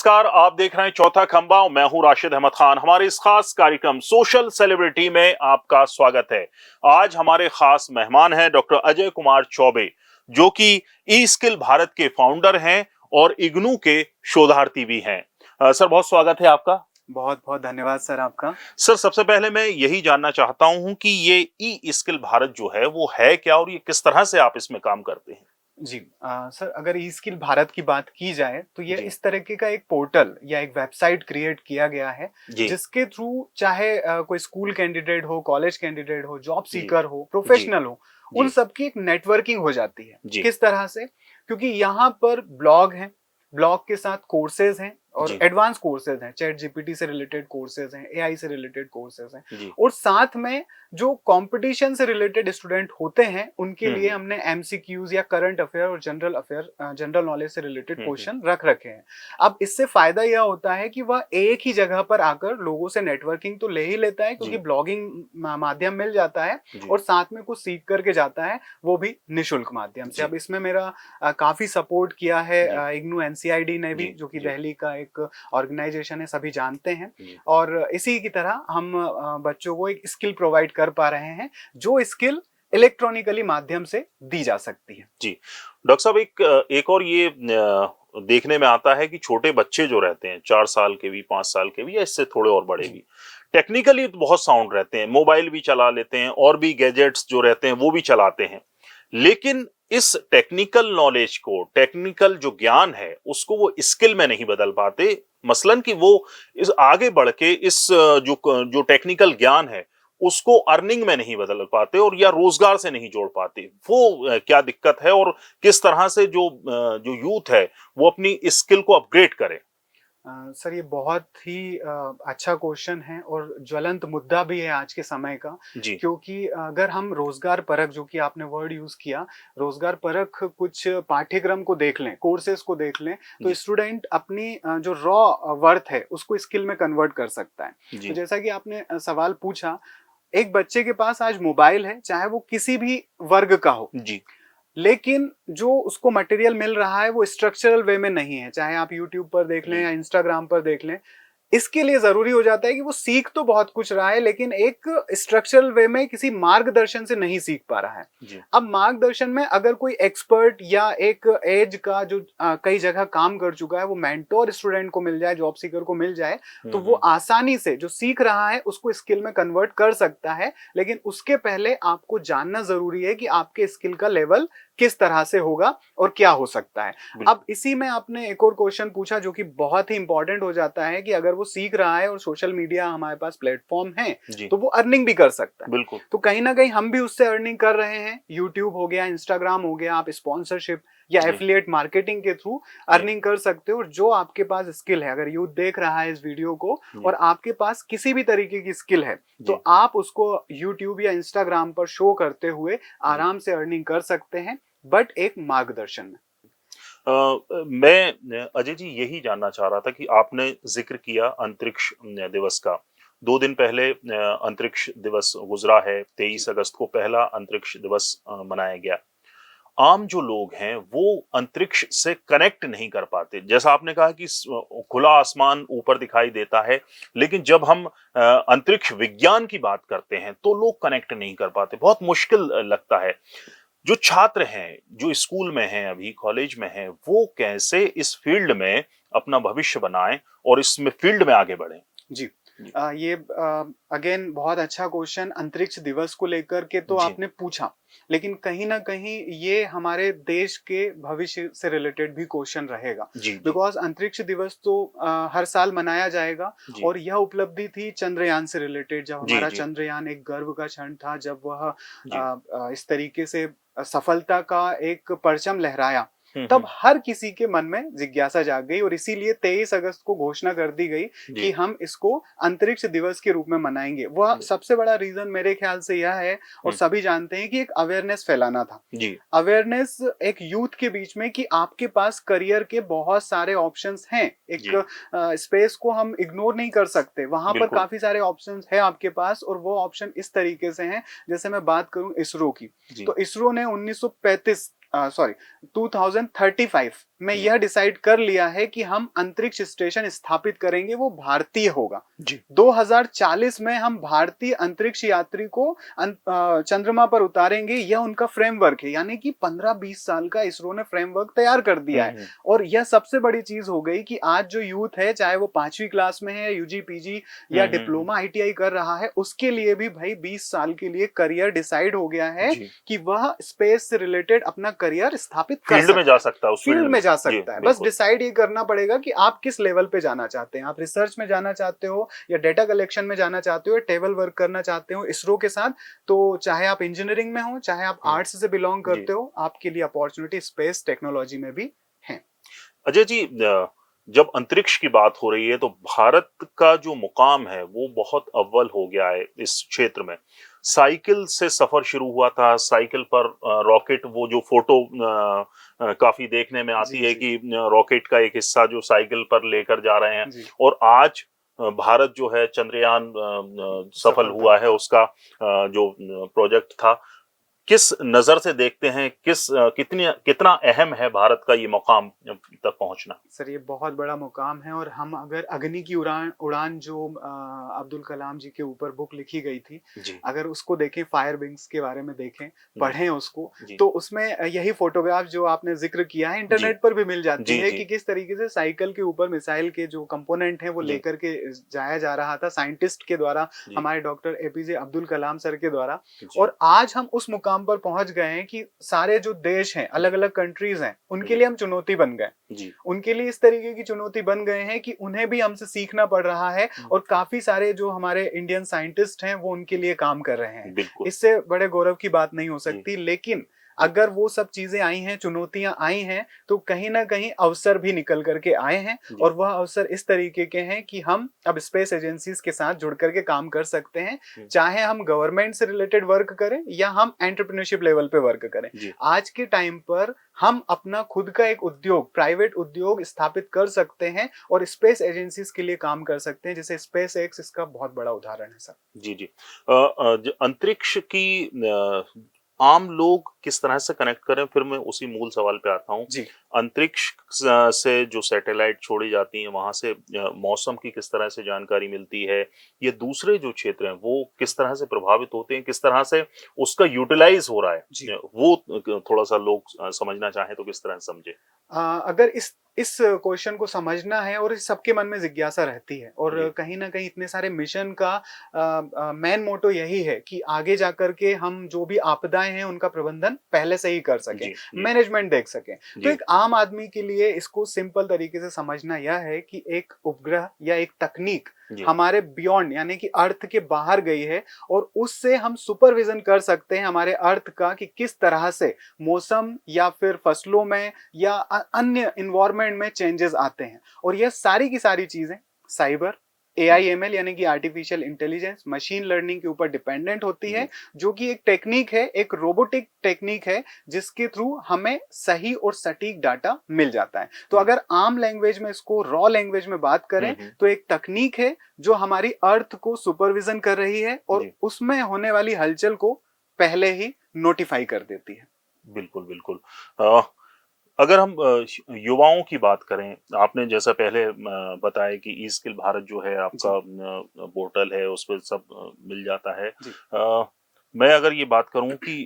नमस्कार, आप देख रहे हैं चौथा खंबा। मैं हूं राशिद अहमद खान। हमारे इस खास कार्यक्रम सोशल सेलिब्रिटी में आपका स्वागत है। आज हमारे खास मेहमान हैं डॉक्टर अजय कुमार चौबे, जो कि ई स्किल भारत के फाउंडर हैं और इग्नू के शोधार्थी भी हैं। सर, बहुत स्वागत है आपका। बहुत बहुत धन्यवाद सर आपका। सर, सबसे पहले मैं यही जानना चाहता हूं कि ये ई स्किल भारत जो है वो है क्या और ये किस तरह से आप इसमें काम करते हैं। जी सर, अगर ई स्किल भारत की बात की जाए तो ये जी इस तरीके का एक पोर्टल या एक वेबसाइट क्रिएट किया गया है जी जिसके थ्रू चाहे कोई स्कूल कैंडिडेट हो, कॉलेज कैंडिडेट हो, जॉब जी सीकर हो, जी प्रोफेशनल हो, उन जी सबकी एक नेटवर्किंग हो जाती है। जी किस तरह से? क्योंकि यहाँ पर ब्लॉग हैं, ब्लॉग के साथ कोर्सेज हैं और जी एडवांस कोर्सेज हैं, चैट जीपीटी से रिलेटेड कोर्सेज हैं, एआई से रिलेटेड कोर्सेज हैं, जी। और साथ में जो कंपटीशन से रिलेटेड स्टूडेंट होते हैं उनके लिए हम्म हमने एमसीक्यूज या करंट अफेयर और जनरल नॉलेज से रिलेटेड हम्म क्वेश्चन रख रखे हैं। अब इससे फायदा यह होता है कि वह एक ही जगह पर आकर लोगों से नेटवर्किंग तो ले ही लेता है, क्योंकि जी ब्लॉगिंग माध्यम मिल जाता है जी और साथ में कुछ सीख करके जाता है, वो भी निशुल्क माध्यम से। जी अब इसमें मेरा काफी सपोर्ट किया है जी इग्नू एनसीआईडी ने भी, जी जो कि जी दिल्ली का एक ऑर्गेनाइजेशन है, सभी जानते हैं। जी और इसी की तरह हम बच्चों को एक स्किल प्रोवाइड कर पा रहे हैं, जो स्किल इलेक्ट्रॉनिकली माध्यम से दी जा सकती है। जी। डॉक्टर साहब, एक और ये देखने में आता है कि छोटे बच्चे जो रहते हैं, 4 साल के भी, 5 साल के भी, या इससे थोड़े और बड़े जी भी, टेक्निकली तो बहुत साउंड रहते हैं, मोबाइल भी चला लेते हैं और भी गैजेट्स जो रहते हैं वो भी चलाते हैं, लेकिन इस टेक्निकल नॉलेज को, टेक्निकल जो ज्ञान है उसको वो स्किल में नहीं बदल पाते। मसलन कि वो इस आगे बढ़ के इस जो जो टेक्निकल ज्ञान है उसको अर्निंग में नहीं बदल पाते और या रोजगार से नहीं जोड़ पाते। वो क्या दिक्कत है और किस तरह से जो यूथ है वो अपनी स्किल को अपग्रेड करे। सर, ये बहुत ही अच्छा क्वेश्चन है और ज्वलंत मुद्दा भी है आज के समय का। जी क्योंकि अगर हम रोजगार परक, जो कि आपने वर्ड यूज किया, रोजगार परक कुछ पाठ्यक्रम को देख लें, कोर्सेज को देख लें, तो जी स्टूडेंट अपनी जो रॉ वर्थ है उसको स्किल में कन्वर्ट कर सकता है। तो जी जैसा कि आपने सवाल पूछा, एक बच्चे के पास आज मोबाइल है, चाहे वो किसी भी वर्ग का हो, जी लेकिन जो उसको मटेरियल मिल रहा है वो स्ट्रक्चरल वे में नहीं है। चाहे आप यूट्यूब पर देख लें जी या इंस्टाग्राम पर देख लें, इसके लिए जरूरी हो जाता है कि वो सीख तो बहुत कुछ रहा है, लेकिन एक स्ट्रक्चरल वे में किसी मार्गदर्शन से नहीं सीख पा रहा है। जी अब मार्गदर्शन में अगर कोई एक्सपर्ट या एक एज का जो कई जगह काम कर चुका है, वो मेंटोर स्टूडेंट को मिल जाए, जॉब सीकर को मिल जाए, तो वो आसानी से जो सीख रहा है उसको स्किल में कन्वर्ट कर सकता है। लेकिन उसके पहले आपको जानना जरूरी है कि आपके स्किल का लेवल किस तरह से होगा और क्या हो सकता है। अब इसी में आपने एक और क्वेश्चन पूछा जो कि बहुत ही इंपॉर्टेंट हो जाता है, कि अगर वो सीख रहा है और सोशल मीडिया हमारे पास प्लेटफॉर्म है, जी तो वो अर्निंग भी कर सकता है। बिल्कुल। तो कहीं ना कहीं हम भी उससे अर्निंग कर रहे हैं। यूट्यूब हो गया, इंस्टाग्राम हो गया, आप स्पॉन्सरशिप या जी एफिलिएट मार्केटिंग के थ्रू जी अर्निंग कर सकते हो। और जो आपके पास स्किल है, अगर यूथ देख रहा है इस वीडियो को जी और आपके पास किसी भी तरीके की स्किल है, जी तो आप उसको यूट्यूब या इंस्टाग्राम पर शो करते हुए जी आराम से अर्निंग कर सकते हैं, बट एक मार्गदर्शन में। मैं अजय जी यही जानना चाह रहा था कि आपने जिक्र किया अंतरिक्ष दिवस का। 2 दिन पहले अंतरिक्ष दिवस गुजरा है। जी 23 अगस्त को पहला अंतरिक्ष दिवस मनाया गया। आम जो लोग हैं वो अंतरिक्ष से कनेक्ट नहीं कर पाते। जैसा आपने कहा कि खुला आसमान ऊपर दिखाई देता है, लेकिन जब हम अंतरिक्ष विज्ञान की बात करते हैं तो लोग कनेक्ट नहीं कर पाते, बहुत मुश्किल लगता है। जो छात्र हैं, जो स्कूल में हैं, अभी कॉलेज में हैं, वो कैसे इस फील्ड में अपना भविष्य बनाएं और इसमें फील्ड में आगे बढ़ें। जी जी ये अगेन बहुत अच्छा क्वेश्चन अंतरिक्ष दिवस को लेकर के तो जी आपने पूछा, लेकिन कहीं ना कहीं ये हमारे देश के भविष्य से रिलेटेड भी क्वेश्चन रहेगा। जी जी बिकॉज अंतरिक्ष दिवस तो हर साल मनाया जाएगा, जी और यह उपलब्धि थी चंद्रयान से रिलेटेड, जब जी हमारा जी चंद्रयान एक गर्व का क्षण था, जब वह जी इस तरीके से सफलता का एक परचम लहराया। तब हम्म। हर किसी के मन में जिज्ञासा जाग गई, और इसीलिए 23 अगस्त को घोषणा कर दी गई जी कि हम इसको अंतरिक्ष दिवस के रूप में मनाएंगे। वह सबसे बड़ा रीजन मेरे ख्याल से यह है, और सभी जानते हैं, कि एक अवेयरनेस फैलाना था। जी अवेयरनेस एक यूथ के बीच में, कि आपके पास करियर के बहुत सारे ऑप्शंस हैं। एक जी स्पेस को हम इग्नोर नहीं कर सकते, वहां पर बिल्कुल। काफी सारे ऑप्शंस है आपके पास, और वो ऑप्शन इस तरीके से हैं। जैसे मैं बात करूं इसरो की, जी तो इसरो ने 1935 सॉरी 2035 में यह डिसाइड कर लिया है कि हम अंतरिक्ष स्टेशन स्थापित करेंगे, वो भारतीय होगा जी। 2040 में हम भारतीय अंतरिक्ष यात्री को चंद्रमा पर उतारेंगे। यह उनका फ्रेमवर्क है, यानी कि 15-20 साल का इसरो ने फ्रेमवर्क तैयार कर दिया है। और यह सबसे बड़ी चीज हो गई कि आज जो यूथ है, चाहे वो 5वीं क्लास में है, यूजी पीजी या डिप्लोमा आईटीआई कर रहा है, उसके लिए भी भाई 20 साल के लिए करियर डिसाइड हो गया है कि वह स्पेस से रिलेटेड अपना करियर स्थापित कर फील्ड में जा सकता है, उस फील्ड में जा सकता है। बस डिसाइड ये करना पड़ेगा कि आप किस लेवल पे जाना चाहते हैं। आप रिसर्च में जाना चाहते हो या डेटा कलेक्शन में जाना चाहते हो या टेबल वर्क करना चाहते हो इसरो के साथ, तो चाहे आप इंजीनियरिंग में हो, चाहे आप आर्ट्स से बिलोंग करते हो, आपके लिए अपॉर्चुनिटी स्पेस टेक्नोलॉजी में भी है। अजय जी, जब अंतरिक्ष की बात हो रही है तो भारत का जो मुकाम है वो बहुत अव्वल हो गया है इस क्षेत्र में। साइकिल से सफर शुरू हुआ था, साइकिल पर रॉकेट, वो जो फोटो काफी देखने में आती है कि रॉकेट का एक हिस्सा जो साइकिल पर लेकर जा रहे हैं। और आज भारत जो है चंद्रयान सफल हुआ है, उसका जो प्रोजेक्ट था, किस नजर से देखते हैं, कितना अहम है भारत का ये मुकाम तक पहुंचना? सर, ये बहुत बड़ा मुकाम है। और हम अगर अग्नि की उड़ान जो अब्दुल कलाम जी के ऊपर बुक लिखी गई थी, अगर उसको देखें, फायर विंग्स के बारे में देखें, पढ़ें उसको, तो उसमें यही फोटोग्राफ जो आपने जिक्र किया है इंटरनेट पर भी मिल जाती है कि किस तरीके से साइकिल के ऊपर मिसाइल के जो कंपोनेंट हैं वो लेकर के जाया जा रहा था साइंटिस्ट के द्वारा, हमारे doctor APJ Abdul Kalam sir के द्वारा। और आज हम उस मुकाम पर पहुंच गए हैं कि सारे जो देश हैं, अलग अलग कंट्रीज हैं, उनके लिए हम चुनौती बन गए। उनके लिए इस तरीके की चुनौती बन गए हैं कि उन्हें भी हमसे सीखना पड़ रहा है। और काफी सारे जो हमारे इंडियन साइंटिस्ट हैं वो उनके लिए काम कर रहे हैं। इससे बड़े गौरव की बात नहीं हो सकती। लेकिन अगर वो सब चीजें आई हैं, चुनौतियां आई हैं, तो कहीं ना कहीं अवसर भी निकल करके आए हैं। और वह अवसर इस तरीके के हैं कि हम अब स्पेस एजेंसीज के साथ जुड़ करके काम कर सकते हैं, चाहे हम गवर्नमेंट से रिलेटेड वर्क करें या हम एंटरप्रेन्योरशिप लेवल पे वर्क करें। आज के टाइम पर हम अपना खुद का एक उद्योग, प्राइवेट उद्योग स्थापित कर सकते हैं और स्पेस एजेंसीज के लिए काम कर सकते हैं, जैसे स्पेस एक्स इसका बहुत बड़ा उदाहरण है सर। जी। अंतरिक्ष की आम लोग किस तरह से कनेक्ट करें, फिर मैं उसी मूल सवाल पे आता हूँ। अंतरिक्ष से जो सैटेलाइट छोड़ी जाती हैं, वहां से मौसम की किस तरह से जानकारी मिलती है, ये दूसरे जो क्षेत्र हैं वो किस तरह से प्रभावित होते हैं, किस तरह से उसका यूटिलाइज हो रहा है, वो थोड़ा सा लोग समझना चाहें तो किस तरह से समझे? अगर इस क्वेश्चन को समझना है, और सबके मन में जिज्ञासा रहती है, और कहीं ना कहीं इतने सारे मिशन का मेन मोटो यही है कि आगे जाकर के हम जो भी आपदाएं हैं उनका प्रबंधन पहले से ही कर सकें, मैनेजमेंट देख सकें। तो एक आम आदमी के लिए इसको सिंपल तरीके से समझना यह है कि एक उपग्रह या एक तकनीक हमारे बियॉन्ड, यानी कि अर्थ के बाहर गई है, और उससे हम सुपरविजन कर सकते हैं हमारे अर्थ का कि किस तरह से मौसम या फिर फसलों में या अन्य इन्वायरमेंट में चेंजेस आते हैं। और यह सारी की सारी चीजें साइबर, AIML यानी कि आर्टिफिशियल इंटेलिजेंस, मशीन लर्निंग के ऊपर डिपेंडेंट होती है, जो कि एक टेक्निक है, एक रोबोटिक टेक्निक है, जिसके थ्रू हमें सही और सटीक डाटा मिल जाता है। तो अगर आम लैंग्वेज में, इसको रॉ लैंग्वेज में बात करें, तो एक तकनीक है जो हमारी अर्थ को सुपरविजन कर रही है और उसमें होने वाली हलचल को पहले ही नोटिफाई कर देती है। बिल्कुल। अगर हम युवाओं की बात करें, आपने जैसा पहले बताया कि ई स्किल भारत जो है आपका पोर्टल है, उस पर सब मिल जाता है। मैं अगर ये बात करूं कि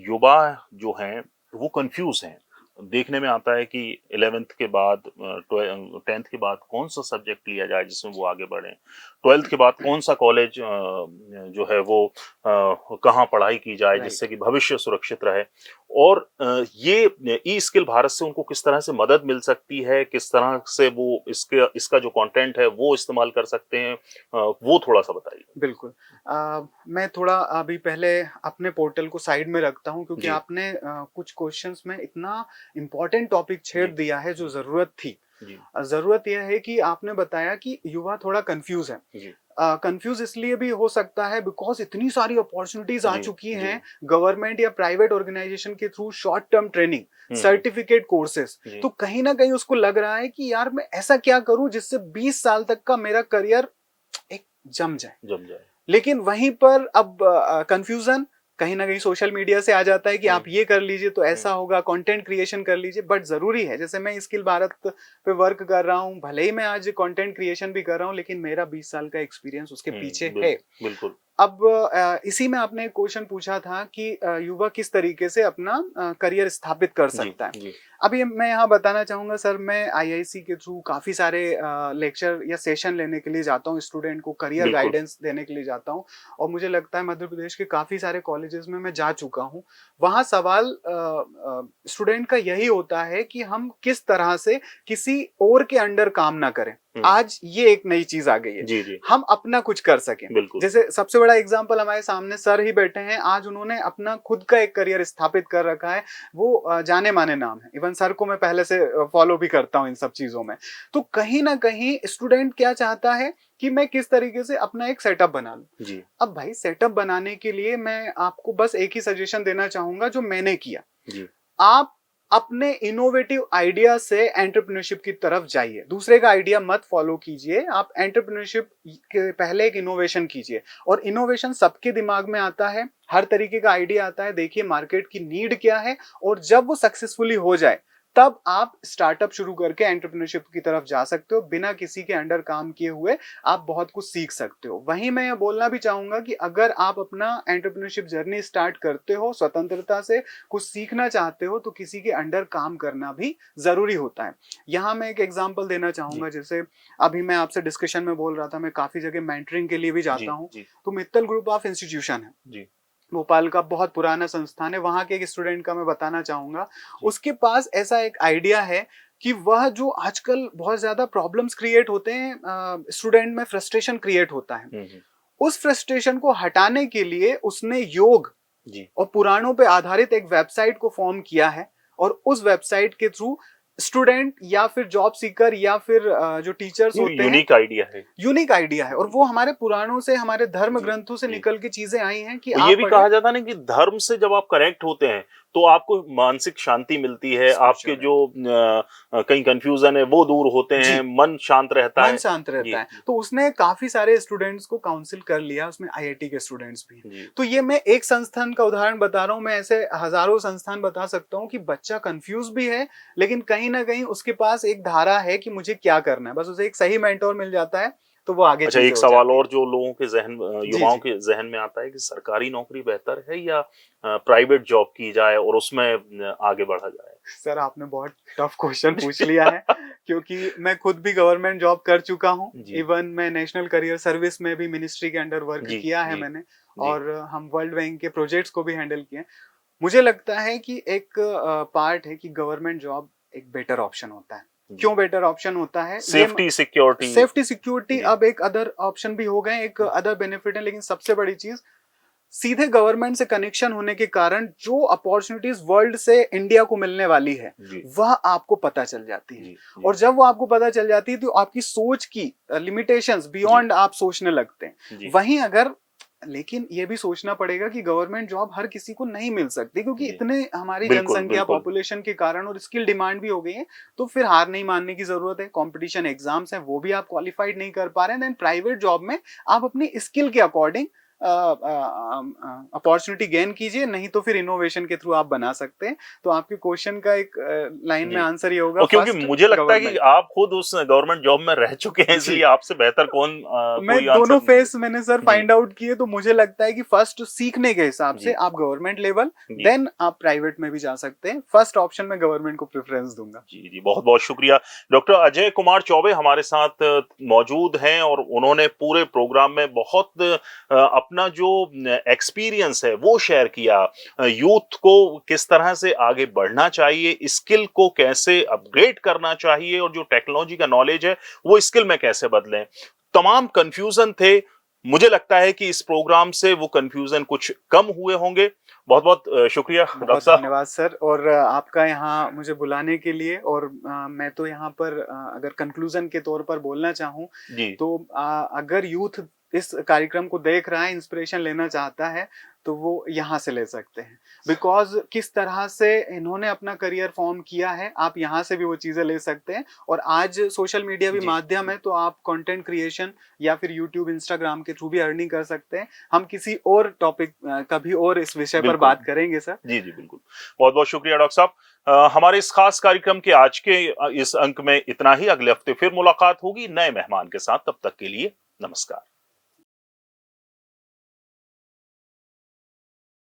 युवा जो हैं वो कंफ्यूज हैं। देखने में आता है कि 11th के बाद 10th के बाद कौन सा सब्जेक्ट लिया जाए जिसमें वो आगे बढ़े, 12th के बाद कौन सा कॉलेज जो है वो कहाँ पढ़ाई की जाए जिससे कि भविष्य सुरक्षित रहे। और ये ई स्किल भारत से उनको किस तरह से मदद मिल सकती है, किस तरह से वो इसका जो कंटेंट है वो इस्तेमाल कर सकते हैं, वो थोड़ा सा बताइए। बिल्कुल। मैं थोड़ा अभी पहले अपने पोर्टल को साइड में रखता हूँ, क्योंकि आपने कुछ क्वेश्चंस में इतना इम्पोर्टेंट टॉपिक छेड़ दिया है जो जरूरत थी। जरूरत यह है कि आपने बताया कि युवा थोड़ा कंफ्यूज है। कंफ्यूज इसलिए भी हो सकता है बिकॉज इतनी सारी अपॉर्चुनिटीज आ चुकी हैं गवर्नमेंट या प्राइवेट ऑर्गेनाइजेशन के through, short term training, certificate courses. तो कहीं ना कहीं उसको लग रहा है कि यार मैं ऐसा क्या करूं जिससे 20 साल तक का मेरा करियर एक जम जाए। लेकिन वहीं पर अब कंफ्यूजन कहीं ना कहीं सोशल मीडिया से आ जाता है कि आप ये कर लीजिए तो ऐसा होगा, कंटेंट क्रिएशन कर लीजिए, बट जरूरी है, जैसे मैं स्किल भारत पे वर्क कर रहा हूँ, भले ही मैं आज कंटेंट क्रिएशन भी कर रहा हूँ, लेकिन मेरा 20 साल का एक्सपीरियंस उसके पीछे है। बिल्कुल। अब इसी में आपने एक क्वेश्चन पूछा था कि युवा किस तरीके से अपना करियर स्थापित कर सकता है। अभी मैं यहाँ बताना चाहूंगा सर, मैं आईआईसी के थ्रू काफी सारे लेक्चर या सेशन लेने के लिए जाता हूँ, स्टूडेंट को करियर गाइडेंस देने के लिए जाता हूँ, और मुझे लगता है मध्य प्रदेश के काफी सारे कॉलेजेस में मैं जा चुका हूँ। वहाँ सवाल स्टूडेंट का यही होता है कि हम किस तरह से किसी और के अंडर काम ना करें। आज ये एक नई चीज आ गई है, जी। हम अपना कुछ कर सकें। जैसे सबसे बड़ा एग्जांपल हमारे सामने सर ही बैठे हैं, आज उन्होंने अपना खुद का एक करियर स्थापित कर रखा है, वो जाने माने नाम है, इवन सर को मैं पहले से फॉलो भी करता हूं इन सब चीजों में। तो कहीं ना कहीं स्टूडेंट क्या चाहता है कि मैं किस तरीके से अपना एक सेटअप बना लूं जी। अब भाई सेटअप बनाने के लिए मैं आपको बस एक ही सजेशन देना चाहूंगा जो मैंने किया जी। आप अपने इनोवेटिव आइडिया से एंटरप्रेन्योरशिप की तरफ जाइए, दूसरे का आइडिया मत फॉलो कीजिए, आप एंटरप्रेन्योरशिप के पहले एक इनोवेशन कीजिए। और इनोवेशन सबके दिमाग में आता है, हर तरीके का आइडिया आता है, देखिए मार्केट की नीड क्या है, और जब वो सक्सेसफुली हो जाए तब आप स्टार्टअप शुरू करके एंटरप्रेन्योरशिप की तरफ जा सकते हो। बिना किसी के अंडर काम किए हुए आप बहुत कुछ सीख सकते हो। वहीं मैं ये बोलना भी चाहूंगा कि अगर आप अपना एंटरप्रेन्योरशिप जर्नी स्टार्ट करते हो, स्वतंत्रता से कुछ सीखना चाहते हो, तो किसी के अंडर काम करना भी जरूरी होता है। यहाँ मैं एक एग्जाम्पल देना चाहूंगा, जैसे अभी मैं आपसे डिस्कशन में बोल रहा था, मैं काफी जगह मेंटरिंग के लिए भी जाता हूँ, तो मित्तल ग्रुप ऑफ इंस्टीट्यूशन है भोपाल का, बहुत पुराना संस्थान है। वहां के एक स्टूडेंट का मैं बताना चाहूंगा, उसके पास ऐसा एक आइडिया है कि वह जो आजकल बहुत ज्यादा प्रॉब्लम्स क्रिएट होते हैं, स्टूडेंट में फ्रस्ट्रेशन क्रिएट होता है, उस फ्रस्ट्रेशन को हटाने के लिए उसने योग और पुराणों पे आधारित एक वेबसाइट को फॉर्म किया है, और उस वेबसाइट के थ्रू स्टूडेंट या फिर जॉब सीकर या फिर जो टीचर्स होते हैं, यूनिक आइडिया है, और वो हमारे पुराणों से, हमारे धर्म ग्रंथों से निकल के चीजें आई हैं कि ये भी कहा जाता है ना कि धर्म से जब आप कनेक्ट होते हैं तो आपको मानसिक शांति मिलती है, आपके जो कहीं कंफ्यूजन है वो दूर होते हैं, मन शांत रहता है। तो उसने काफी सारे स्टूडेंट्स को काउंसिल कर लिया, उसमें आईआईटी के स्टूडेंट्स भी हैं। तो ये मैं एक संस्थान का उदाहरण बता रहा हूँ, मैं ऐसे हजारों संस्थान बता सकता हूँ कि बच्चा कंफ्यूज भी है, लेकिन कहीं ना कहीं उसके पास एक धारा है कि मुझे क्या करना है, बस उसे एक सही मेंटोर मिल जाता है तो वो आगे। अच्छा, एक सवाल और जो लोगों के जहन, युवाओं के जहन में आता है कि सरकारी नौकरी बेहतर है या प्राइवेट जॉब की जाए और उसमें आगे बढ़ा जाए। सर आपने बहुत टफ क्वेश्चन पूछ लिया है क्योंकि मैं खुद भी गवर्नमेंट जॉब कर चुका हूँ, इवन मैं नेशनल करियर सर्विस में भी मिनिस्ट्री के अंडर वर्क किया है मैंने, और हम वर्ल्ड बैंक के प्रोजेक्ट्स को भी हैंडल किए। मुझे लगता है कि एक पार्ट है कि गवर्नमेंट जॉब एक बेटर ऑप्शन होता है। क्यों बेटर ऑप्शन होता है? सेफ्टी सिक्योरिटी अब एक अदर ऑप्शन भी हो गए, एक अदर बेनिफिट है, लेकिन सबसे बड़ी चीज सीधे गवर्नमेंट से कनेक्शन होने के कारण जो अपॉर्चुनिटीज वर्ल्ड से इंडिया को मिलने वाली है वह आपको पता चल जाती है। और जब वो आपको पता चल जाती है तो आपकी सोच की लिमिटेशंस बियॉन्ड आप सोचने लगते हैं। वहीं अगर, लेकिन ये भी सोचना पड़ेगा कि गवर्नमेंट जॉब हर किसी को नहीं मिल सकती, क्योंकि इतने हमारी जनसंख्या पॉपुलेशन के कारण और स्किल डिमांड भी हो गई है, तो फिर हार नहीं मानने की जरूरत है। कंपटीशन एग्जाम्स हैं वो भी आप क्वालिफाइड नहीं कर पा रहे हैं, देन प्राइवेट जॉब में आप अपनी स्किल के अकॉर्डिंग अपॉर्चुनिटी गेन कीजिए, नहीं तो फिर इनोवेशन के थ्रू आप बना सकते हैं। तो आपके क्वेश्चन का एक लाइन में आंसर ये होगा, क्योंकि मुझे लगता है कि आप खुद उस गवर्नमेंट जॉब में रह चुके हैं, इसलिए आपसे बेहतर कौन मैं दोनों फेस मैंने सर फाइंड आउट किए, तो मुझे लगता है कि फर्स्ट सीखने के हिसाब से आप गवर्नमेंट लेवल, देन आप प्राइवेट में भी जा सकते हैं। फर्स्ट ऑप्शन में गवर्नमेंट को प्रेफरेंस दूंगा। जी, बहुत बहुत शुक्रिया। डॉक्टर अजय कुमार चौबे हमारे साथ मौजूद हैं और उन्होंने पूरे प्रोग्राम में बहुत अपना जो एक्सपीरियंस है वो शेयर किया, यूथ को किस तरह से आगे बढ़ना चाहिए, स्किल को कैसे अपग्रेड करना चाहिए, और जो टेक्नोलॉजी का नॉलेज है वो स्किल में कैसे बदलें। तमाम कंफ्यूजन थे, मुझे लगता है कि इस प्रोग्राम से वो कंफ्यूजन कुछ कम हुए होंगे। बहुत बहुत शुक्रिया डॉक्टर साहब। धन्यवाद सर, और आपका यहाँ मुझे बुलाने के लिए। और मैं तो यहाँ पर अगर कंक्लूजन के तौर पर बोलना चाहूँ तो अगर यूथ इस कार्यक्रम को देख रहा है, इंस्पिरेशन लेना चाहता है, तो वो यहाँ से ले सकते हैं। बिकॉज किस तरह से इन्होंने अपना करियर फॉर्म किया है, आप यहाँ से भी वो चीज़ें ले सकते हैं। और आज सोशल मीडिया भी जी। माध्यम है, तो आप कंटेंट क्रिएशन या फिर यूट्यूब, इंस्टाग्राम के थ्रू भी अर्निंग कर सकते हैं। हम किसी और टॉपिक कभी और इस विषय पर बिल्कुल। बात करेंगे सर। जी जी बिल्कुल। बहुत बहुत शुक्रिया डॉक्टर साहब। हमारे इस खास कार्यक्रम के आज के इस अंक में इतना ही। अगले हफ्ते फिर मुलाकात होगी नए मेहमान के साथ। तब तक के लिए नमस्कार।